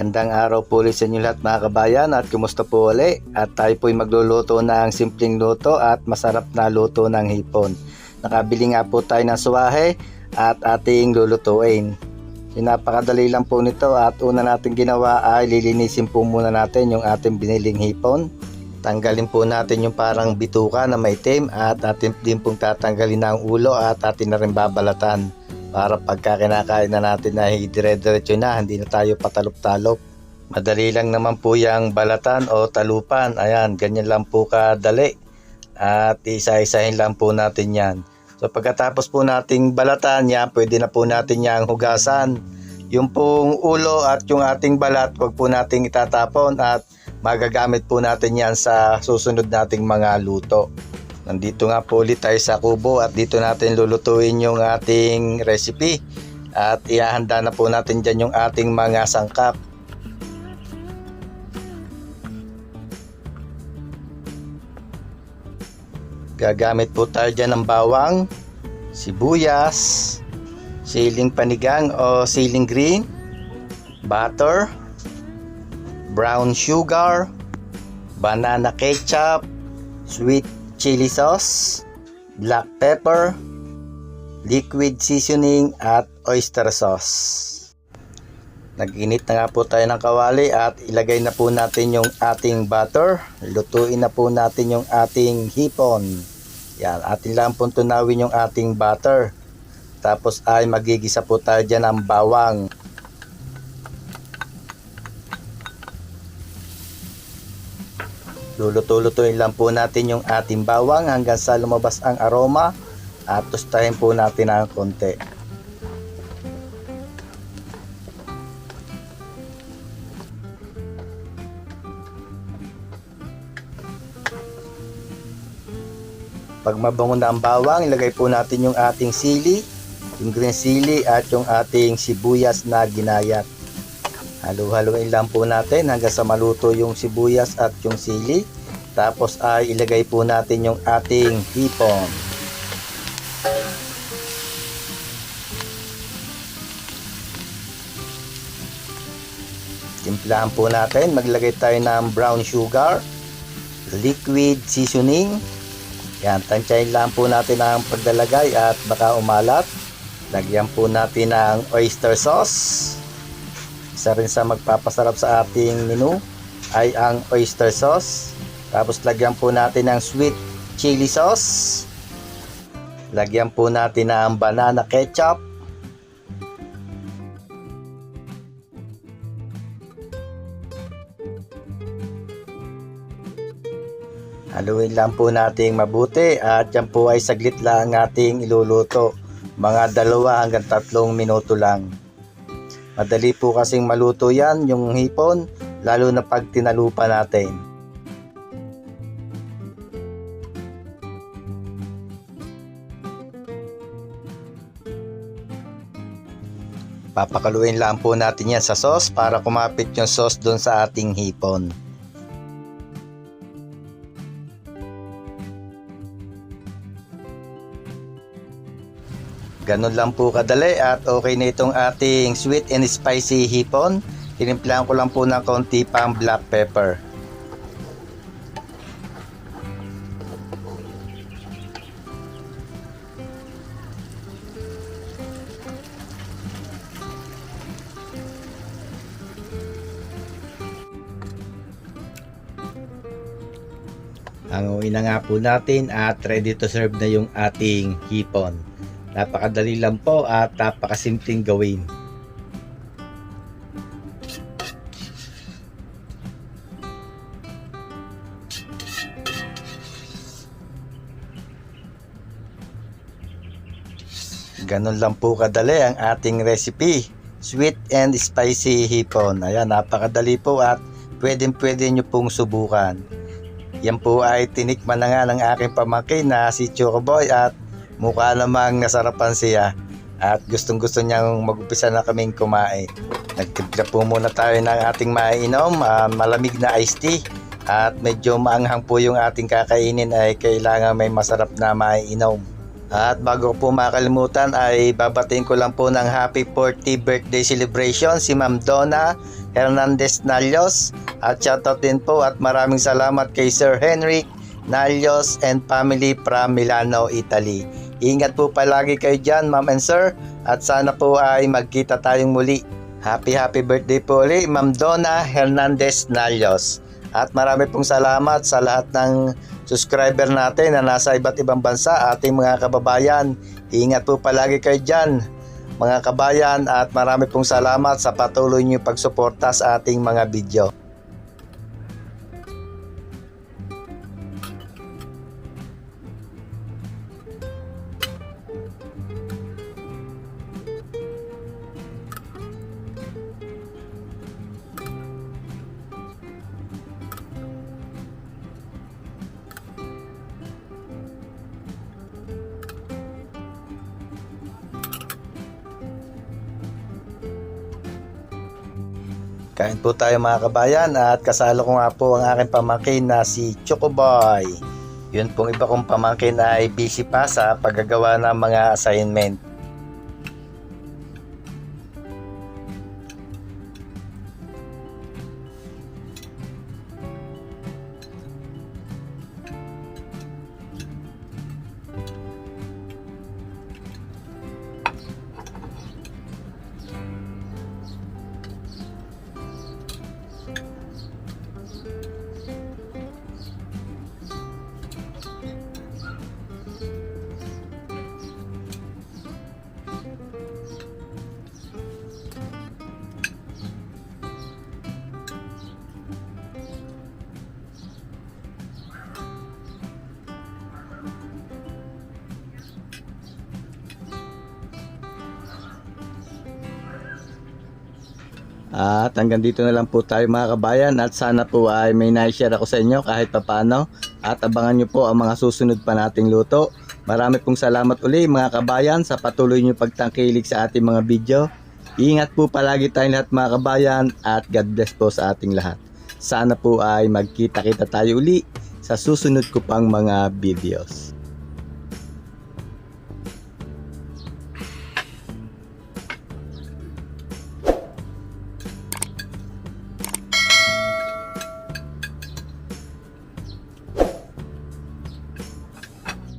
Magandang araw po ulit sa inyo lahat mga kabayan at kumusta po ulit? At tayo po ay magluluto ng simpleng luto at masarap na luto ng hipon. Nakabili nga po tayo ng suwahe at ating lulutuin. Napakadali lang po nito at una natin ginawa ay lilinisin po muna natin yung ating biniling hipon. Tanggalin po natin yung parang bituka na maitim at atin din pong tatanggalin na ang ulo at atin na rin babalatan. Para pagka kinakain na natin ay dire-diretso na, hindi na tayo patalop-talop. Madali lang naman po yung balatan o talupan. Ayan, ganyan lang po kadali. At isa-isahin lang po natin yan. So pagkatapos po nating balatan yan, pwede na po natin yang hugasan. Yung pong ulo at yung ating balat, wag po nating itatapon at magagamit po natin yan sa susunod nating mga luto. Nandito nga po ulit tayo sa kubo at dito natin lulutuin yung ating recipe at ihahanda na po natin dyan yung ating mga sangkap. Gagamit po tayo dyan ng bawang, sibuyas, siling panigang o siling green, butter, brown sugar, banana ketchup, sweet chili sauce, black pepper, liquid seasoning at oyster sauce. Nag-init na nga po tayo ng kawali at ilagay na po natin yung ating butter. Lutuin na po natin yung ating hipon. Yan, atin lang po tunawin yung ating butter. Tapos ay magigisa po tayo dyan ng bawang. Luluto-lutuin lang po natin yung ating bawang hanggang sa lumabas ang aroma at tustahin po natin ng konti. Pag mabango na ang bawang, ilagay po natin yung ating sili, yung green sili at yung ating sibuyas na ginayat. Halo-haloin lang po natin hanggang sa maluto yung sibuyas at yung sili. Tapos ay ilagay po natin yung ating hipon. Timplahan po natin. Maglagay tayo ng brown sugar, liquid seasoning. Yan, tansyahin lang po natin ang paglalagay at baka umalat. Lagyan po natin ng oyster sauce. Isa rin sa magpapasarap sa ating menu ay ang oyster sauce. Tapos lagyan po natin ng sweet chili sauce. Lagyan po natin ng banana ketchup. Haluin lang po natin mabuti at yan po ay saglit lang ating iluluto. Mga 2 hanggang 3 minuto lang. Madali po kasing maluto yan, yung hipon, lalo na pag tinalupa natin. Papakaluin lang po natin yan sa sauce para kumapit yung sauce doon sa ating hipon. Ganun lang po kadali at okay na itong ating sweet and spicy hipon. Tinimplahan ko lang po ng konti pang black pepper. Hanguin na nga po natin at ready to serve na yung ating hipon. Napakadali lang po at napakasimpleng gawin. Ganun lang po kadali ang ating recipe. Sweet and spicy hipon. Ayan, napakadali po at pwede nyo pong subukan. Yan po ay tinikman na nga ng aking pamangkin na si Chocoboy at mukha namang nasarapan siya at gustong-gusto niyang mag-upisa na kaming kumain. Nagtimpla po muna tayo ng ating maiinom, malamig na iced tea at medyo maanghang po yung ating kakainin ay kailangan may masarap na maiinom. At bago po makalimutan ay babatiin ko lang po ng happy 40th birthday celebration si Ma'am Donna Hernandez Nalios. At shoutout din po at maraming salamat kay Sir Henrik Nalios and family from Milano, Italy. Ingat po palagi kayo dyan, ma'am and sir, at sana po ay magkita tayong muli. Happy birthday po ulit, Ma'am Donna Hernandez Nalios. At marami pong salamat sa lahat ng subscriber natin na nasa iba't ibang bansa, ating mga kababayan. Ingat po palagi kayo dyan, mga kabayan, at marami pong salamat sa patuloy niyo pagsuporta sa ating mga video. Kain po tayo mga kabayan, at kasalo ko nga po ang aking pamangkin na si Chocoboy. Yun pong iba kong pamangkin ay busy pa sa paggagawa ng mga assignment. At hanggang dito na lang po tayo mga kabayan, at sana po ay may na-share ako sa inyo kahit papano, at abangan nyo po ang mga susunod pa nating luto. Marami pong salamat uli mga kabayan sa patuloy nyo pagtangkilik sa ating mga video. Ingat po palagi tayong lahat mga kabayan, at God bless po sa ating lahat. Sana po ay magkita-kita tayo uli sa susunod ko pang mga videos.